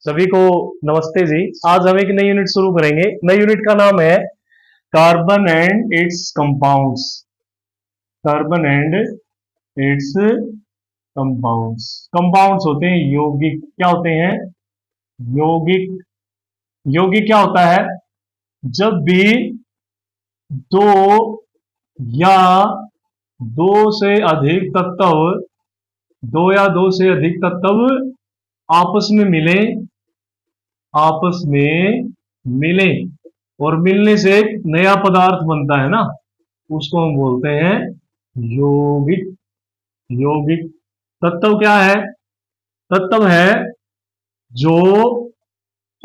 सभी को नमस्ते जी। आज हम एक नई यूनिट शुरू करेंगे। नई यूनिट का नाम है carbon and it's compounds. Carbon and it's compounds. Compounds होते हैं यौगिक। क्या होते हैं? यौगिक। यौगिक क्या होता है? जब भी दो या दो से अधिक तत्व आपस में मिले और मिलने से एक नया पदार्थ बनता है ना, उसको हम बोलते हैं यौगिक। यौगिक तत्व क्या है? तत्व है जो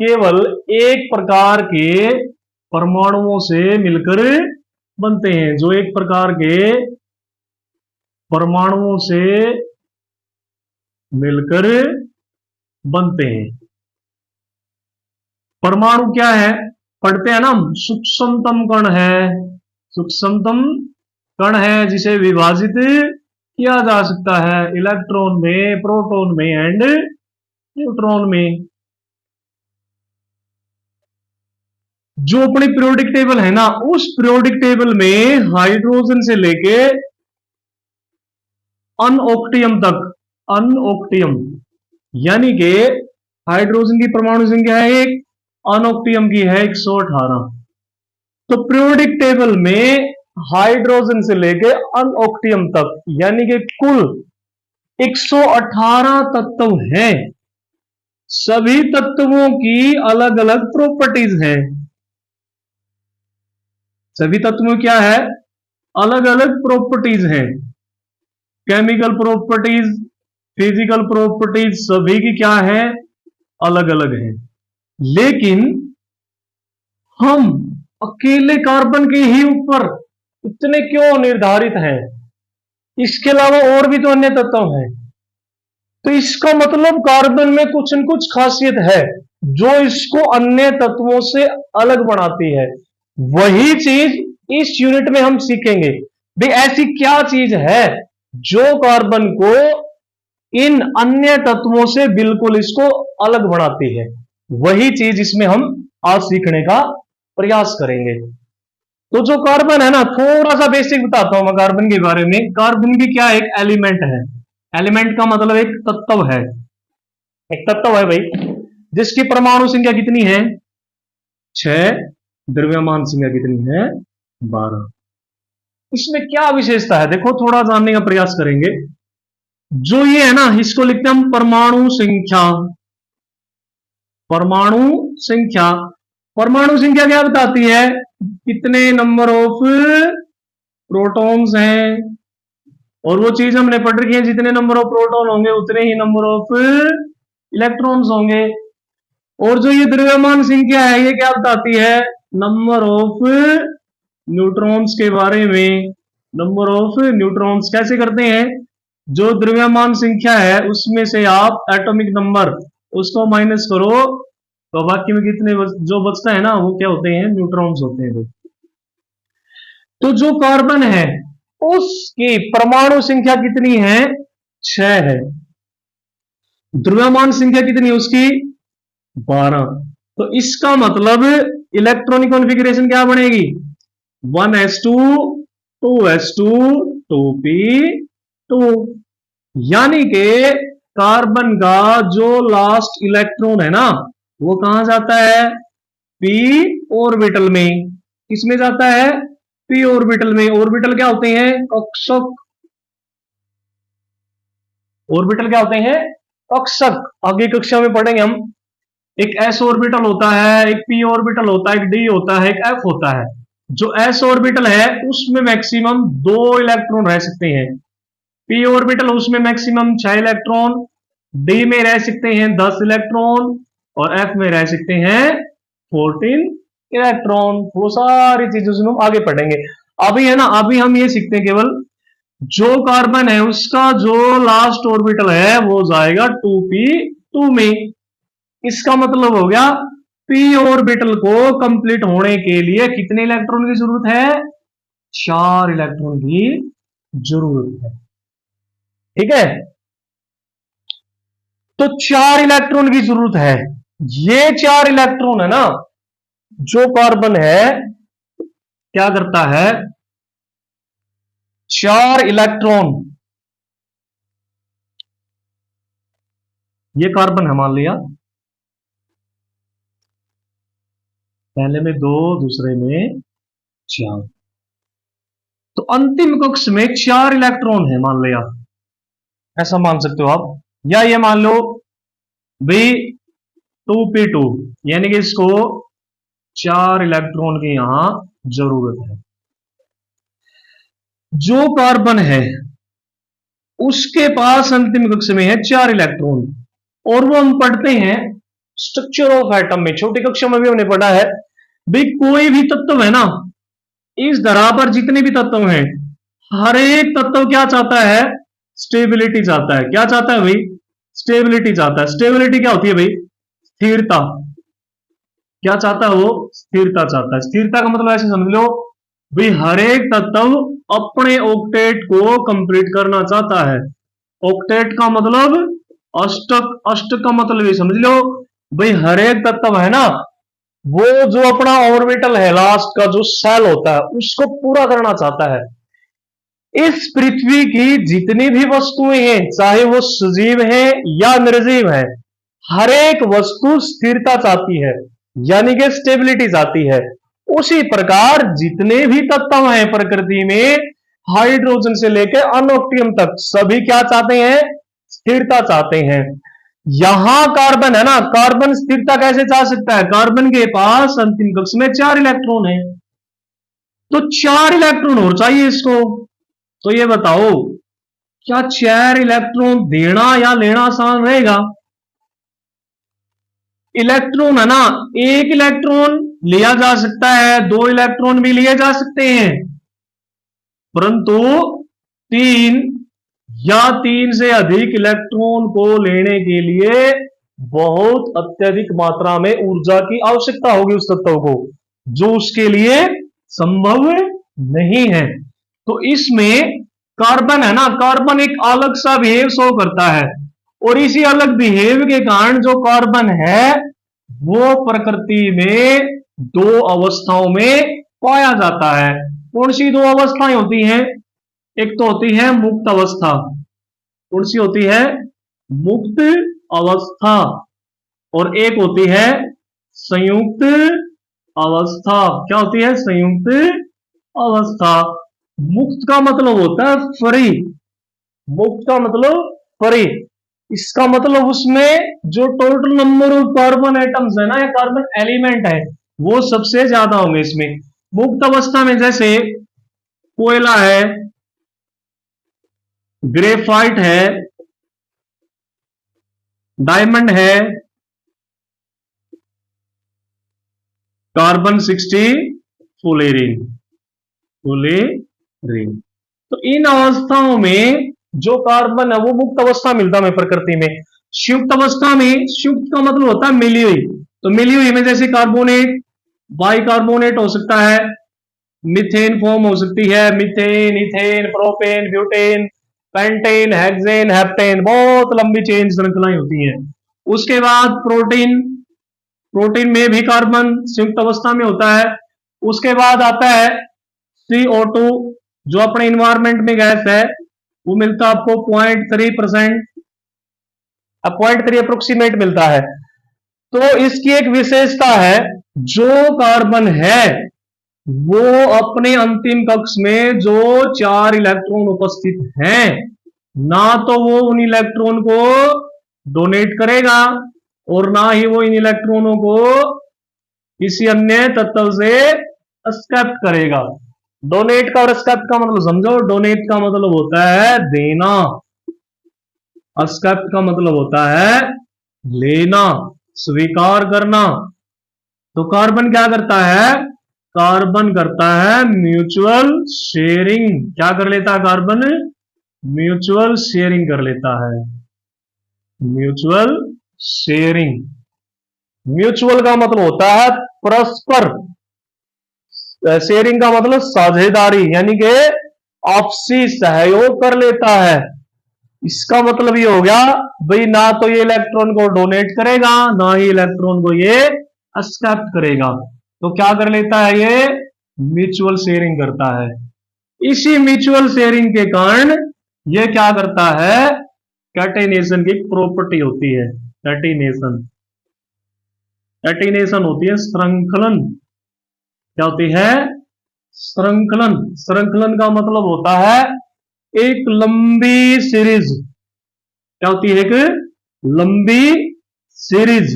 केवल एक प्रकार के परमाणुओं से मिलकर बनते हैं। जो एक प्रकार के परमाणुओं से मिलकर बनते हैं। परमाणु क्या है? पढ़ते हैं ना हम, सूक्ष्मतम कण है। सूक्ष्मतम कण है जिसे विभाजित किया जा सकता है इलेक्ट्रॉन में, प्रोटॉन में एंड न्यूट्रॉन में। जो अपनी पीरियोडिक टेबल है ना, उस पीरियोडिक टेबल में हाइड्रोजन से लेके अनऑक्टियम तक, अनऑक्टियम यानी कि हाइड्रोजन की परमाणु संख्या है 1, अनऑक्टियम की है 118। तो पीरियोडिक टेबल में हाइड्रोजन से लेके अनऑक्टियम तक यानी कि कुल 118 तत्व हैं। सभी तत्वों की अलग अलग प्रॉपर्टीज हैं। सभी तत्वों क्या है? अलग अलग प्रॉपर्टीज हैं। केमिकल प्रॉपर्टीज, फिजिकल प्रॉपर्टीज सभी की क्या है? अलग अलग है। लेकिन हम अकेले कार्बन के ही ऊपर इतने क्यों निर्धारित हैं? इसके अलावा और भी तो अन्य तत्व हैं। तो इसका मतलब कार्बन में कुछ न कुछ खासियत है जो इसको अन्य तत्वों से अलग बनाती है। वही चीज इस यूनिट में हम सीखेंगे। भाई ऐसी क्या चीज है जो कार्बन को इन अन्य तत्वों से बिल्कुल इसको अलग बनाती है? वही चीज इसमें हम आज सीखने का प्रयास करेंगे। तो जो कार्बन है ना, थोड़ा सा बेसिक बताता हूं मैं कार्बन के बारे में। कार्बन भी क्या एक एलिमेंट है। एलिमेंट का मतलब एक तत्व है। एक तत्व है भाई जिसकी परमाणु संख्या कितनी है? 6। द्रव्यमान संख्या कितनी है? 12। इसमें क्या विशेषता है देखो, थोड़ा जानने का प्रयास करेंगे। जो ये है ना, इसको लिखते हैं हम परमाणु संख्या। परमाणु संख्या। परमाणु संख्या क्या बताती है? कितने नंबर ऑफ प्रोटॉन्स हैं। और वो चीज हमने पढ़ रखी है, जितने नंबर ऑफ प्रोटॉन होंगे उतने ही नंबर ऑफ इलेक्ट्रॉन्स होंगे। और जो ये द्रव्यमान संख्या है, ये क्या बताती है? नंबर ऑफ न्यूट्रॉन्स के बारे में। नंबर ऑफ न्यूट्रॉन्स कैसे करते हैं? जो द्रव्यमान संख्या है उसमें से आप एटॉमिक नंबर उसको माइनस करो तो बाकी में कितने जो बचता है ना, वो क्या होते हैं? न्यूट्रॉन्स होते हैं। तो जो कार्बन है उसकी परमाणु संख्या कितनी है? 6 है। द्रव्यमान संख्या कितनी है उसकी? 12। तो इसका मतलब इलेक्ट्रॉनिक कॉन्फ़िगरेशन क्या बनेगी? 1s2 2s2 2p2। यानी कि कार्बन का जो लास्ट इलेक्ट्रॉन है ना, वो कहां जाता है? p ऑर्बिटल में। किसमें जाता है? p ऑर्बिटल में। ऑर्बिटल क्या होते हैं? कक्षक। ऑर्बिटल क्या होते हैं? कक्षक। आगे कक्षा में पढ़ेंगे हम। एक s ऑर्बिटल होता है, एक p ऑर्बिटल होता है, एक d होता है, एक f होता है। जो s ऑर्बिटल है उसमें मैक्सिमम 2 इलेक्ट्रॉन रह सकते हैं। p ऑर्बिटल उसमें मैक्सिमम 6 इलेक्ट्रॉन, d में रह सकते हैं 10 इलेक्ट्रॉन और f में रह सकते हैं 14 इलेक्ट्रॉन। वो सारी चीजें हम आगे पढ़ेंगे। अभी है ना, अभी हम ये सीखते हैं केवल जो कार्बन है उसका जो लास्ट ऑर्बिटल है वो जाएगा 2p2 में। इसका मतलब हो गया p ऑर्बिटल को कंप्लीट होने के लिए कितने इलेक्ट्रॉन की जरूरत है? 4 इलेक्ट्रॉन की जरूरत है। ठीक है, तो 4 इलेक्ट्रॉन की जरूरत है। ये 4 इलेक्ट्रॉन है ना, जो कार्बन है क्या करता है, 4 इलेक्ट्रॉन, ये कार्बन है मान लिया, पहले में 2 दूसरे में 4, तो अंतिम कक्ष में 4 इलेक्ट्रॉन है मान लिया, ऐसा मान सकते हो आप। या ये मान लो B2P2, यानी कि इसको 4 इलेक्ट्रॉन की यहां जरूरत है। जो कार्बन है उसके पास अंतिम कक्ष में है 4 इलेक्ट्रॉन, और वो हम पढ़ते हैं स्ट्रक्चर ऑफ एटम में, छोटी कक्षा में भी हमने पढ़ा है भाई, कोई भी तत्व है ना, इस धरा पर जितने भी तत्व हैं, हर एक तत्व क्या चाहता है, स्टेबिलिटी चाहता है। क्या चाहता है भाई, स्टेबिलिटी चाहता है। स्टेबिलिटी क्या होती है भाई, स्थिरता। क्या चाहता है वो, स्थिरता चाहता है। स्थिरता का मतलब ऐसे समझ लो भाई, हर एक तत्व अपने ऑक्टेट को कंप्लीट करना चाहता है। ऑक्टेट का मतलब अष्टक, अष्टक का मतलब ये समझ लो भाई, हर एक तत्व है ना, वो जो अपना ऑर्बिटल है लास्ट का जो सेल होता है, उसको पूरा करना चाहता है। इस पृथ्वी की जितनी भी वस्तुएं हैं, चाहे वो सजीव है या निर्जीव है, हर एक वस्तु स्थिरता चाहती है, यानी कि स्टेबिलिटी चाहती है। उसी प्रकार जितने भी तत्व हैं प्रकृति में, हाइड्रोजन से लेकर अनोक्टियम तक, सभी क्या चाहते हैं, स्थिरता चाहते हैं। यहां कार्बन है ना, कार्बन स्थिरता कैसे चाह सकता है, कार्बन के पास अंतिम कक्ष में 4 इलेक्ट्रॉन है, तो 4 इलेक्ट्रॉन और चाहिए इसको। तो ये बताओ, क्या 4 इलेक्ट्रॉन देना या लेना आसान रहेगा? इलेक्ट्रॉन है ना, एक इलेक्ट्रॉन लिया जा सकता है, 2 इलेक्ट्रॉन भी लिए जा सकते हैं, परंतु 3 या 3 से अधिक इलेक्ट्रॉन को लेने के लिए बहुत अत्यधिक मात्रा में ऊर्जा की आवश्यकता होगी उस तत्व को, जो उसके लिए संभव नहीं है। तो इसमें कार्बन है ना, कार्बन एक अलग सा बिहेव शो करता है, और इसी अलग बिहेव के कारण जो कार्बन है वो प्रकृति में 2 अवस्थाओं में पाया जाता है। कौन सी 2 अवस्थाएं होती हैं? एक तो होती है मुक्त अवस्था। कौन सी होती है? मुक्त अवस्था। और एक होती है संयुक्त अवस्था। क्या होती है? संयुक्त अवस्था। मुक्त का मतलब होता है फ्री। मुक्त का मतलब फ्री। इसका मतलब उसमें जो total number of carbon atoms है ना, या कार्बन एलिमेंट है, वो सबसे ज्यादा होंगे इसमें। मुक्त अवस्था में जैसे कोयला है, ग्रेफाइट है, डायमंड है, कार्बन 60 फुलेरिन। फुलेरिन। तो इन अवस्थाओं में जो कार्बन है वो मुक्त अवस्था मिलता है प्रकृति में। संयुक्त अवस्था में, संयुक्त का मतलब होता है मिली हुई, तो मिली हुई में जैसे कार्बोनेट, बाइकार्बोनेट हो सकता है, मिथेन फॉर्म हो सकती है, methane, ethane, propane, butane, pentane, hexane, heptane, बहुत लंबी चेन श्रृंखलाएं होती हैं। उसके बाद प्रोटीन, प्रोटीन में भी कार्बन संयुक्त अवस्था में होता है। उसके बाद आता है CO2, जो अपने इन्वायरमेंट में गैस है, वो मिलता है आपको 0.3%, 0.3 अप्रोक्सीमेट मिलता है। तो इसकी एक विशेषता है, जो कार्बन है वो अपने अंतिम कक्ष में जो 4 इलेक्ट्रॉन उपस्थित हैं, ना तो वो उन इलेक्ट्रॉन को डोनेट करेगा, और ना ही वो इन इलेक्ट्रॉनों को किसी अन्य तत्व से एक्सेप्ट करेगा। डोनेट का और एक्सेप्ट का मतलब समझो। डोनेट का मतलब होता है देना, एक्सेप्ट का मतलब होता है लेना, स्वीकार करना। तो कार्बन क्या करता है? कार्बन करता है म्यूचुअल शेयरिंग। क्या कर लेता है कार्बन? म्यूचुअल शेयरिंग कर लेता है। Mutual sharing. म्यूचुअल का मतलब होता है परस्पर, शेयरिंग का मतलब साझेदारी, यानी कि आपसी सहयोग कर लेता है। इसका मतलब ये हो गया भाई, ना तो ये इलेक्ट्रॉन को डोनेट करेगा, ना ही इलेक्ट्रॉन को ये एक्सेप्ट करेगा। तो क्या कर लेता है ये, म्यूचुअल शेयरिंग करता है। इसी म्यूचुअल शेयरिंग के कारण ये क्या करता है, कैटेनेशन की प्रॉपर्टी होती है। कैटेनेशन, कैटेनेशन होती है श्रृंखलन। क्या होती है, श्रृंखलन। श्रृंखलन का मतलब होता है एक लंबी सीरीज। क्या होती है, एक लंबी सीरीज।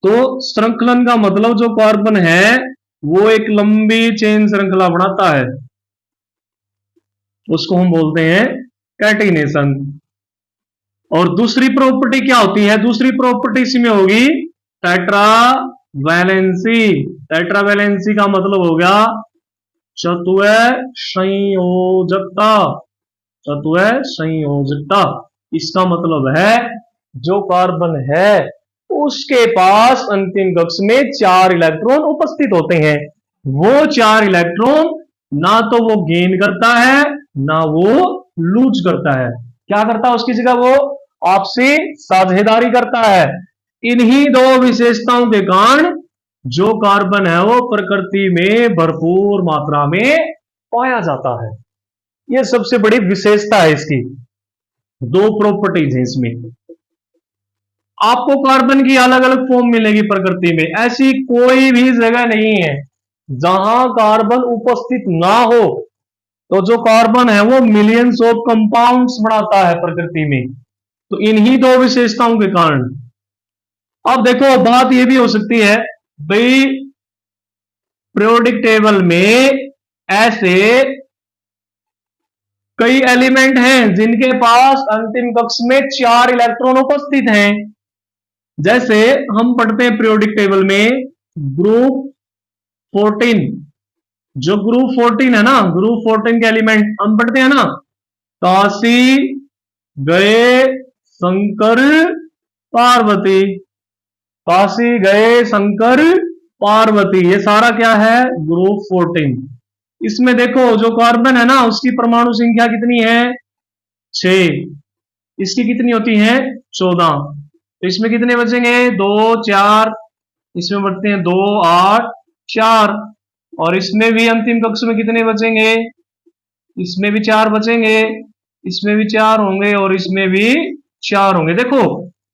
तो श्रृंखलन का मतलब जो कार्बन है वो एक लंबी चेन श्रृंखला बनाता है, उसको हम बोलते हैं कैटेनेशन। और दूसरी प्रॉपर्टी क्या होती है, दूसरी प्रॉपर्टी इसमें होगी टेट्रा वैलेंसी। टेट्रा वैलेंसी का मतलब हो गया चतुः संयोजकता। चतुः संयोजकता, इसका मतलब है जो कार्बन है उसके पास अंतिम कक्ष में 4 इलेक्ट्रॉन उपस्थित होते हैं। वो 4 इलेक्ट्रॉन ना तो वो गेन करता है ना वो लूज करता है। क्या करता है उसकी जगह, वो आपसी साझेदारी करता है। इन्हीं दो विशेषताओं के कारण जो कार्बन है वो प्रकृति में भरपूर मात्रा में पाया जाता है। यह सबसे बड़ी विशेषता है इसकी। दो प्रॉपर्टीज हैं इसमें। आपको कार्बन की अलग अलग फॉर्म मिलेगी प्रकृति में, ऐसी कोई भी जगह नहीं है जहां कार्बन उपस्थित ना हो। तो जो कार्बन है वो मिलियंस ऑफ कंपाउंड्स बनाता है प्रकृति में, तो इन्हीं दो विशेषताओं के कारण। अब देखो बात यह भी हो सकती है भाई, पीरियोडिक टेबल में ऐसे कई एलिमेंट हैं जिनके पास अंतिम कक्ष में 4 इलेक्ट्रॉन उपस्थित हैं। जैसे हम पढ़ते हैं पीरियोडिक टेबल में ग्रुप 14, जो ग्रुप 14 है ना, ग्रुप 14 के एलिमेंट हम पढ़ते हैं ना, काशी, गए, शंकर, पार्वती। काशी, गए, शंकर, पार्वती, ये सारा क्या है, ग्रुप 14। इसमें देखो जो कार्बन है ना उसकी परमाणु संख्या कितनी है, 6। इसकी कितनी होती है, 14। तो इसमें कितने बचेंगे, 2, 4। इसमें बढ़ते हैं 2, 8, 4। और इसमें भी अंतिम कक्ष में कितने बचेंगे, इसमें भी 4 बचेंगे, इसमें भी 4 होंगे और इसमें भी 4 होंगे। देखो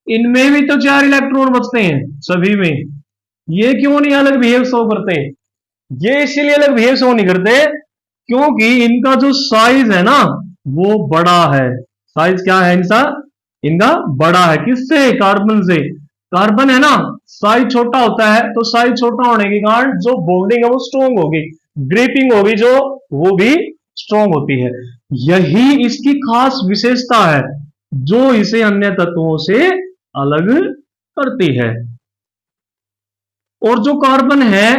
इनमें भी तो 4 इलेक्ट्रॉन बचते हैं सभी में। ये क्यों नहीं अलग बिहेव शो करते, ये इसीलिए अलग बिहेव शो नहीं करते क्योंकि इनका जो साइज है ना वो बड़ा है। साइज क्या है इनका, इनका बड़ा है। किससे, कार्बन से। कार्बन है ना साइज छोटा होता है, तो साइज छोटा होने के कारण जो बॉन्डिंग है वो स्ट्रॉन्ग होगी, ग्रिपिंग होगी जो, वो भी स्ट्रॉन्ग होती है। यही इसकी खास विशेषता है जो इसे अन्य तत्वों से अलग करती है। और जो कार्बन है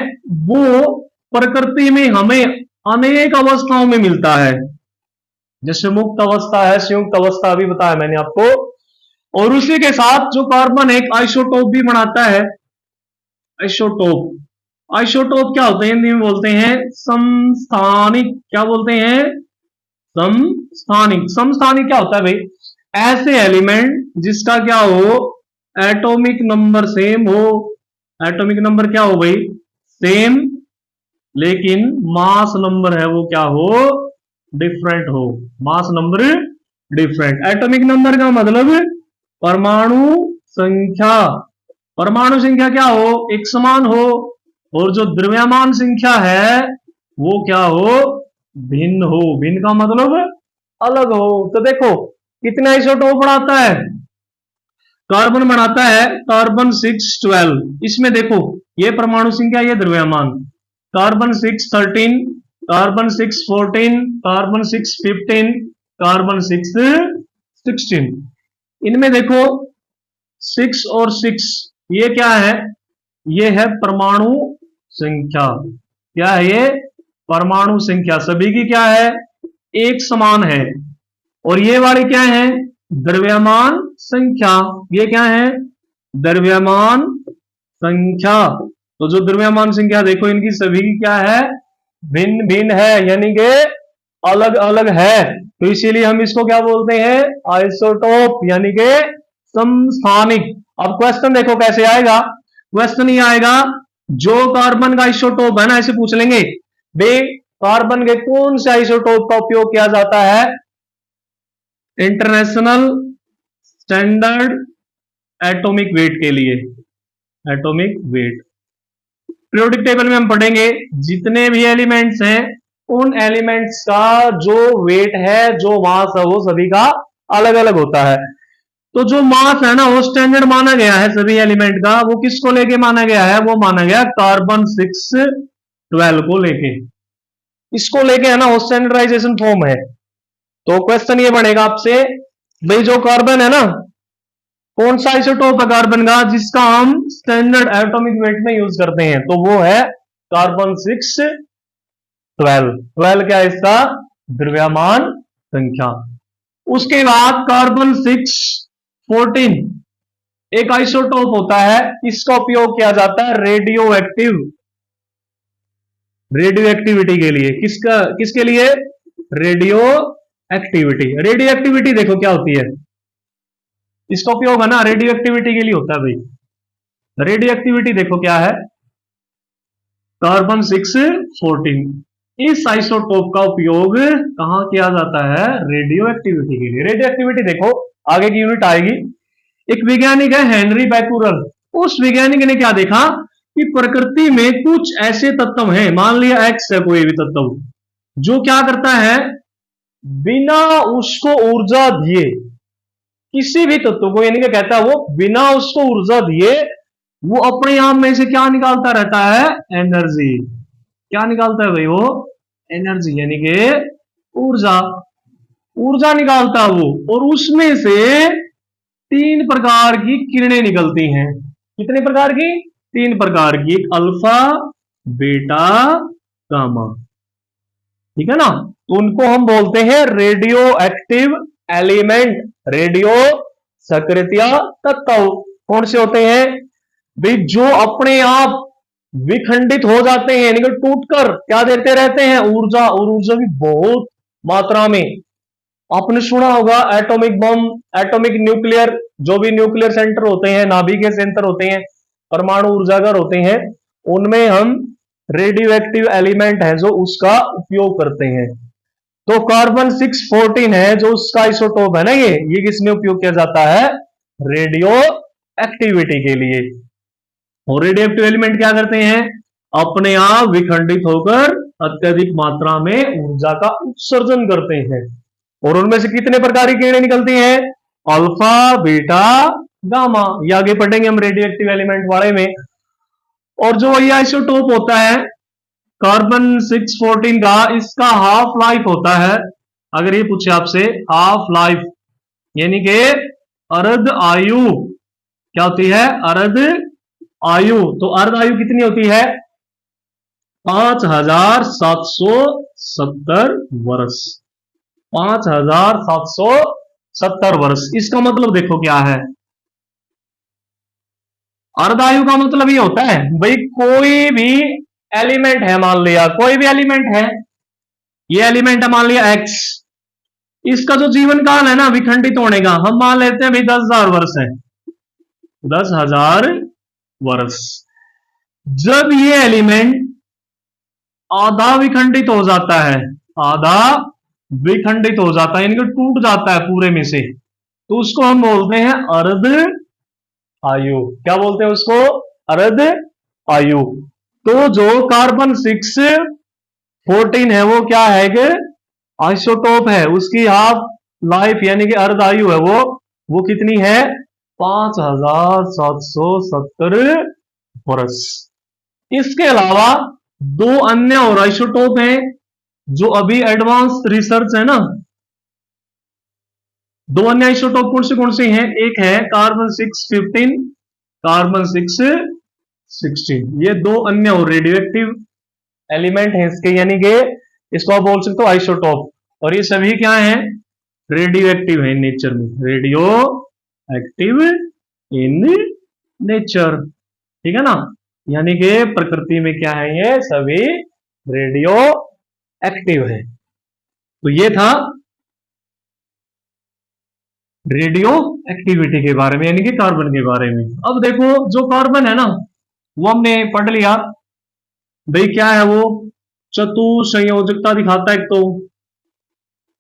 वो प्रकृति में हमें अनेक अवस्थाओं में मिलता है, जैसे मुक्त अवस्था है, संयुक्त अवस्था भी बताया मैंने आपको। और उसी के साथ जो कार्बन एक आइसोटोप भी बनाता है। आइसोटोप, आइसोटोप क्या होते हैं, हिंदी में बोलते हैं समस्थानिक। क्या बोलते हैं, समस्थानिक। समस्थानिक क्या होता है भाई, ऐसे एलिमेंट जिसका क्या हो, एटॉमिक नंबर सेम हो। एटॉमिक नंबर क्या हो भाई, सेम, लेकिन मास नंबर है वो क्या हो, डिफरेंट हो। Mass number different. Atomic number का मतलब परमाणु संख्या। परमाणु संख्या क्या हो, एक समान हो। और जो द्रव्यमान संख्या है वो क्या हो, भिन्न हो। भिन्न का मतलब अलग हो। तो देखो कितना आइसोटोप बनाता है, कार्बन बनाता है कार्बन 612। इसमें देखो ये परमाणु संख्या, ये द्रव्यमान। Carbon 613, carbon 614, carbon 615, carbon 616। इनमें देखो 6 और 6, ये क्या है, ये है परमाणु संख्या। क्या है ये, परमाणु संख्या सभी की क्या है, एक समान है। और ये वाली क्या है, द्रव्यमान संख्या। ये क्या है, द्रव्यमान संख्या। तो जो द्रव्यमान संख्या देखो इनकी सभी की क्या है, भिन्न भिन्न है, यानी कि अलग अलग है, तो इसीलिए हम इसको क्या बोलते हैं, आइसोटोप, यानी कि समस्थानिक। अब क्वेश्चन देखो कैसे आएगा, क्वेश्चन ये आएगा, जो कार्बन का आइसोटोप है ना, ऐसे पूछ लेंगे बे कार्बन के कौन से आइसोटोप का उपयोग किया जाता है इंटरनेशनल स्टैंडर्ड एटॉमिक वेट के लिए, एटॉमिक वेट। पीरियोडिक टेबल में हम पढ़ेंगे जितने भी एलिमेंट्स हैं उन एलिमेंट्स का जो वेट है, जो मास है, वो सभी का अलग अलग होता है। तो जो मास है ना वो स्टैंडर्ड माना गया है सभी एलिमेंट का, वो किसको लेके माना गया है, वो माना गया कार्बन 612 को लेके, इसको लेके है ना वो स्टैंडर्डाइजेशन फॉर्म है। तो क्वेश्चन ये बनेगा आपसे, भाई जो कार्बन है ना, कौन सा आइसोटोप है कार्बन का जिसका हम स्टैंडर्ड एटॉमिक वेट में यूज करते हैं, तो वो है कार्बन 612। 12 क्या है इसका द्रव्यमान संख्या। उसके बाद कार्बन 614 एक आइसोटोप होता है, इसका उपयोग किया जाता है रेडियो एक्टिविटी के लिए। किसके लिए, रेडियो एक्टिविटी। रेडियो एक्टिविटी देखो क्या होती है, इसका उपयोग है ना रेडियो एक्टिविटी के लिए होता है भाई। रेडियो एक्टिविटी देखो क्या है, कार्बन 614 इस आइसोटोप का उपयोग कहां किया जाता है, रेडियो एक्टिविटी के लिए। रेडियो एक्टिविटी देखो आगे की यूनिट आएगी। एक वैज्ञानिक है हेनरी बैकुरल, उस वैज्ञानिक ने क्या देखा कि प्रकृति में कुछ ऐसे तत्व हैं, मान लिया एक्स है कोई भी तत्व, जो क्या करता है बिना उसको ऊर्जा दिए, किसी भी तत्व को, यानी कि कहता है वो बिना उसको ऊर्जा दिए वो अपने आप में से क्या निकालता रहता है, एनर्जी। क्या निकालता है भाई वो, एनर्जी, यानी कि ऊर्जा, ऊर्जा निकालता है वो, और उसमें से 3 प्रकार की किरणें निकलती हैं। कितने प्रकार की, 3 प्रकार की, अल्फा, बीटा, गामा, ठीक है ना। तो उनको हम बोलते हैं रेडियो एक्टिव एलिमेंट, रेडियो सक्रिय तत्व। कौन से होते हैं भाई, जो अपने आप विखंडित हो जाते हैं, यानी कि टूटकर क्या देते रहते हैं, ऊर्जा, और ऊर्जा भी बहुत मात्रा में। आपने सुना होगा एटॉमिक बम, एटॉमिक न्यूक्लियर, जो भी न्यूक्लियर सेंटर होते हैं, नाभिकीय सेंटर होते हैं, परमाणु ऊर्जागर होते हैं, उनमें हम रेडियो एक्टिव एलिमेंट है जो उसका उपयोग करते हैं। तो कार्बन 614 है जो उसका आइसोटोप है ना, ये किसमें उपयोग किया जाता है, रेडियो एक्टिविटी के लिए। और रेडियो एक्टिव एलिमेंट क्या करते हैं, अपने आप विखंडित होकर अत्यधिक मात्रा में ऊर्जा का उत्सर्जन करते हैं। और उनमें से कितने प्रकार की किरणें निकलती हैं, अल्फा, बीटा, गामा। ये आगे पढ़ेंगे हम रेडियो एक्टिव एलिमेंट वाले में। और जो ये आइसोटोप होता है कार्बन 614 का, इसका हाफ लाइफ होता है, अगर ये पूछे आपसे हाफ लाइफ, यानी कि अर्ध आयु, क्या होती है, अर्ध आयु। तो अर्ध आयु कितनी होती है, 5770 वर्ष, 5770 वर्ष। इसका मतलब देखो क्या है, अर्ध आयु का मतलब ये होता है भाई कोई भी एलिमेंट है, मान लिया कोई भी एलिमेंट है, ये एलिमेंट है मान लिया एक्स, इसका जो जीवन काल है ना विखंडित होने का, हम मान लेते हैं भाई 10,000 वर्ष है, 10,000 वर्ष। जब ये एलिमेंट आधा विखंडित हो जाता है, आधा विखंडित हो जाता है, यानी कि टूट जाता है पूरे में से, तो उसको हम बोलते हैं अर्ध आयु। क्या बोलते हैं उसको, अर्ध आयु। तो जो कार्बन 614 है वो क्या है कि आइसोटोप है, उसकी हाफ लाइफ यानी कि अर्ध आयु है वो कितनी है, 5770 वर्ष। इसके अलावा 2 अन्य और आइसोटोप हैं जो अभी एडवांस रिसर्च है ना। 2 अन्य आइसोटोप कौन से हैं, एक है कार्बन 615, कार्बन 616। ये 2 अन्य और रेडियो एक्टिव एलिमेंट है इसके, यानी कि इसको आप बोल सकते हो आइसोटोप। और ये सभी क्या है, रेडियो एक्टिव है नेचर में, रेडियो एक्टिव इन नेचर, ठीक है ना। यानी कि प्रकृति में क्या है, ये सभी रेडियो एक्टिव है। तो ये था रेडियो एक्टिविटी के बारे में, यानी कि कार्बन के बारे में। अब देखो जो कार्बन है ना, वो हमने पढ़ लिया भाई, क्या है वो, चतुसंयोजकता दिखाता है। एक तो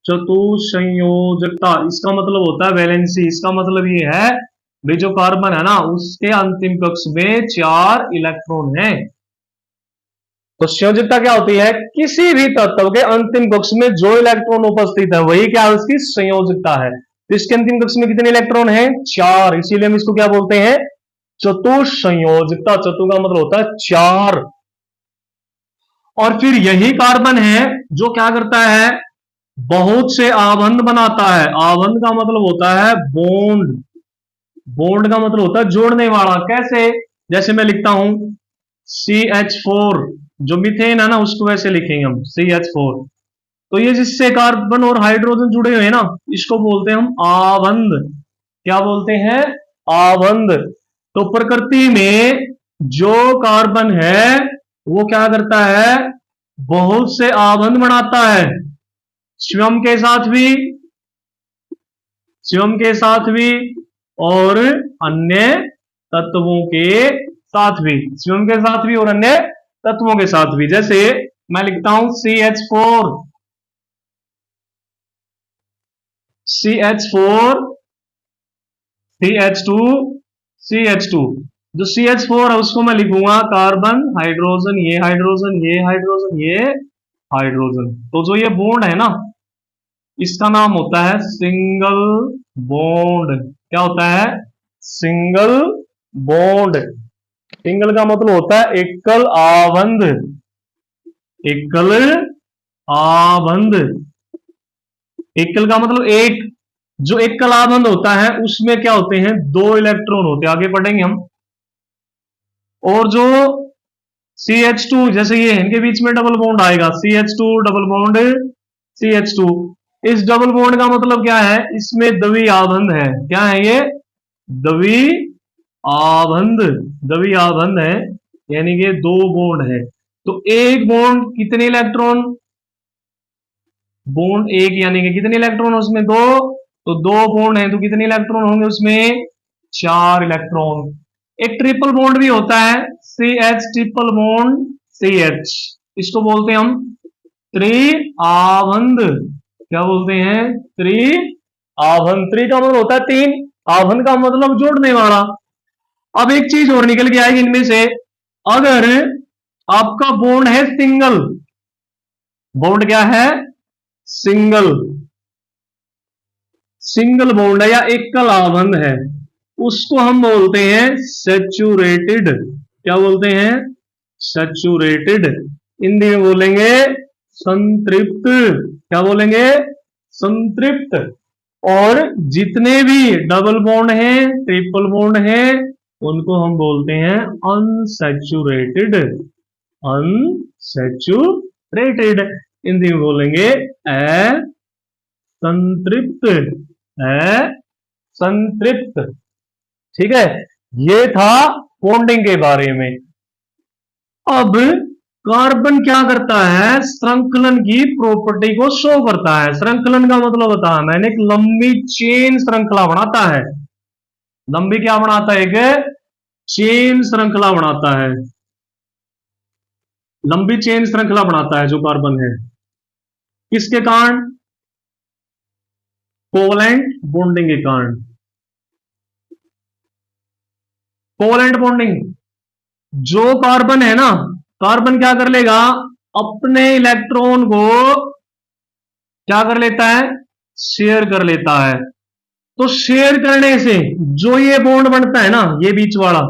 चतुसंयोजकता, इसका मतलब होता है वैलेंसी। इसका मतलब ये है भाई जो कार्बन है ना, उसके अंतिम कक्ष में 4 इलेक्ट्रॉन है। तो संयोजकता क्या होती है, किसी भी तत्व के अंतिम कक्ष में जो इलेक्ट्रॉन उपस्थित है वही क्या है, उसकी संयोजकता है। तो इसके अंतिम कक्ष में कितने इलेक्ट्रॉन हैं, 4, इसीलिए हम इसको क्या बोलते हैं, चतुसंयोजकता। चतु का मतलब होता है 4। और फिर यही कार्बन है जो क्या करता है, बहुत से आबंध बनाता है। आबंध का मतलब होता है बॉन्ड। बॉन्ड का मतलब होता है जोड़ने वाला। कैसे, जैसे मैं लिखता हूं CH4, जो मीथेन है ना उसको वैसे लिखेंगे हम CH4। तो ये जिससे कार्बन और हाइड्रोजन जुड़े हुए हैं ना, इसको बोलते हैं हम आबंध। क्या बोलते हैं, आबंध। तो प्रकृति में जो कार्बन है वो क्या करता है, बहुत से आबंध बनाता है, स्वयं के साथ भी, स्वयं के साथ भी और अन्य तत्वों के साथ भी, स्वयं के साथ भी और अन्य तत्वों के साथ भी। जैसे मैं लिखता हूं CH4, CH4, CH2, CH2। जो CH4 है उसको मैं लिखूंगा कार्बन, हाइड्रोजन, ये हाइड्रोजन, ये हाइड्रोजन, ये हाइड्रोजन। तो जो ये बॉन्ड है ना, इसका नाम होता है सिंगल बॉन्ड। क्या होता है, सिंगल बॉन्ड। सिंगल का मतलब होता है एकल आबंध, एकल आबंध। एकल का मतलब एक। जो एकल आबंध होता है उसमें क्या होते हैं, 2 इलेक्ट्रॉन होते हैं, आगे पढ़ेंगे हम। और जो CH2, जैसे ये इनके बीच में डबल बॉन्ड आएगा, CH2 डबल बॉन्ड CH2। इस डबल बॉन्ड का मतलब क्या है, इसमें द्वि आबंध है। क्या है ये, द्वि आबंध। द्वि आबंध है, यानी कि 2 बॉन्ड है। तो एक बॉन्ड कितने इलेक्ट्रॉन, बॉन्ड एक यानी कि कितने इलेक्ट्रॉन उसमें, 2। तो 2 बॉन्ड है तो कितने इलेक्ट्रॉन होंगे उसमें, 4 इलेक्ट्रॉन। एक ट्रिपल बॉन्ड भी होता है, CH ट्रिपल बॉन्ड CH, इसको बोलते हैं हम त्रिआबंध। क्या बोलते हैं, त्रिआबंध। त्रि का मतलब होता है 3, आबंध का मतलब जोड़ने वाला। अब एक चीज और निकल के आएगी इनमें से, अगर आपका बॉन्ड है सिंगल, बॉन्ड क्या है, सिंगल, सिंगल बॉन्ड है या एकल आबंध है, उसको हम बोलते हैं सैचुरेटेड। क्या बोलते हैं, सैचुरेटेड। हिंदी में बोलेंगे संतृप्त। क्या बोलेंगे, संतृप्त। और जितने भी डबल बॉन्ड हैं, ट्रिपल बॉन्ड हैं, उनको हम बोलते हैं अनसैचुरेटेड। अनसैचुरेटेड। हिंदी में बोलेंगे असंतृप्त, असंतृप्त। ठीक है, ये था बॉन्डिंग के बारे में। अब कार्बन क्या करता है, श्रृंखलन की प्रॉपर्टी को शो करता है। श्रृंखलन का मतलब बताया मैंने, एक लंबी चेन श्रृंखला बनाता है। लंबी क्या बनाता है, एक चेन श्रृंखला बनाता है। लंबी चेन श्रृंखला बनाता है जो कार्बन है, किसके कारण, कोवलेंट बॉन्डिंग के कारण। कोवलेंट बॉन्डिंग, जो कार्बन है ना, कार्बन क्या कर लेगा, अपने इलेक्ट्रॉन को क्या कर लेता है, शेयर कर लेता है। तो शेयर करने से जो ये बॉन्ड बनता है ना, ये बीच वाला,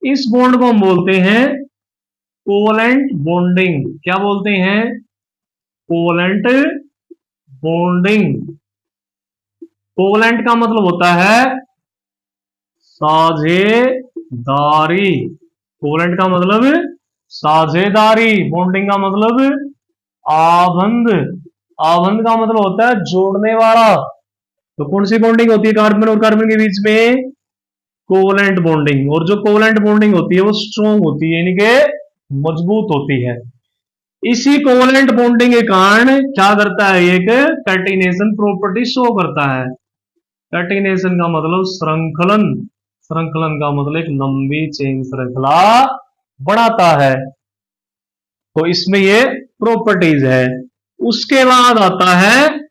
इस बॉन्ड को हम बोलते हैं कोवलेंट बॉन्डिंग। क्या बोलते हैं, कोवलेंट बॉन्डिंग। कोवलेंट का मतलब होता है साझेदारी। कोवलेंट का मतलब साझेदारी। बॉन्डिंग का मतलब आबंध। आबंध का मतलब होता है जोड़ने वाला। तो कौन सी बॉन्डिंग होती है कार्बन और कार्बन के बीच में, कोवलेंट बॉन्डिंग। और जो कोवलेंट बॉन्डिंग होती है वो स्ट्रॉन्ग होती है, यानी कि मजबूत होती है। इसी कोवलेंट बॉन्डिंग के कारण क्या करता है, एक कैटिनेशन प्रॉपर्टी शो करता है। कैटिनेशन का मतलब श्रृंखलन, श्रृंखलन का मतलब एक लंबी चेन श्रृंखला बनाता है। तो इसमें ये प्रॉपर्टीज है। उसके बाद आता है